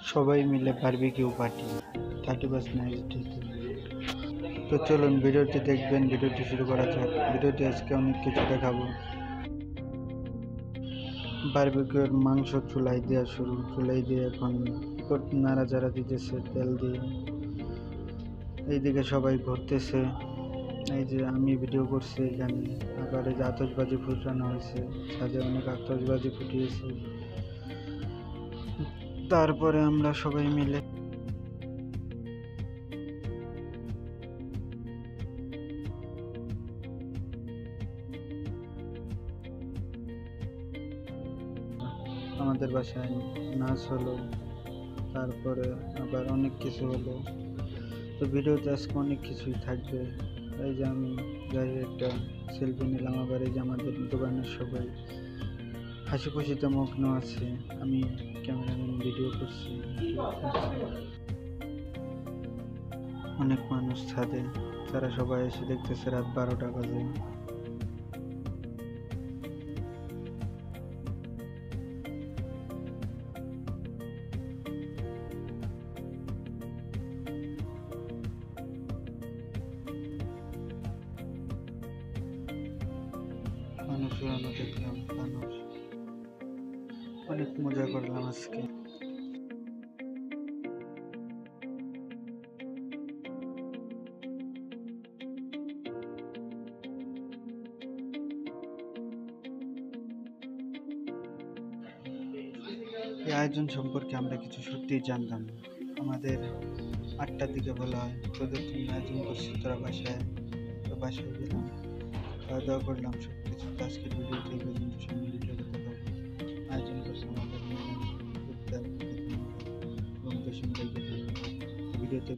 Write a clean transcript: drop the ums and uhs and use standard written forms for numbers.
সবাই মিলে barbecue party 31 night day. তো চলুন ভিডিওটি দেখবেন। ভিডিওটি শুরু করা যাক। ভিডিওটি আজকে অনেক কিছু দেখাবো। বারবিকিউর মাংস চুলায় দেওয়া শুরু। চুলাই দিয়ে এখন নাড়াচাড়া দিতেছে তেল দিয়ে। এইদিকে সবাই ঘুরতেছে। এই যে আমি ভিডিও করছি এখানে। আবার এই যে আতশবাজি ফুটানো হয়েছে, ছাদে অনেক আতশবাজি ফুটিয়েছে। তারপরে আমরা সবাই মিলে আমাদের বাসায় নাচ হলো, তারপরে আবার অনেক কিছু হলো। তো ভিডিওতে আজকে অনেক কিছুই থাকবে। এই যে আমি যাই একটা সেলফি নিলাম। আবার এই যে আমাদের দোকানের সবাই হাসি খুশিতে মগ্ন আছে। আমি ক্যামেরাম্যান ভিডিও করছি। অনেক মানুষ ছাদে, তারা সবাই এসে দেখতেছে রাত 12টা বাজে। মানুষ উড়ানো দেখলাম, মানুষ অনেক মজা করলাম আজকে। এই আয়োজন সম্পর্কে আমরা কিছু সত্যিই জানতাম না। আমাদের 8টার দিকে বলা হয়, তোদের তুমি আয়োজন করছি, তোরা বাসায়। তো বাসায় গেলাম, খাওয়া দাওয়া করলাম, সব কিছু। আজকের ভিডিওতে এই পর্যন্ত। সামনে ভিডিওতে দেখাবো। আয়োজন করছে আমাদের এবং ভিডিওতে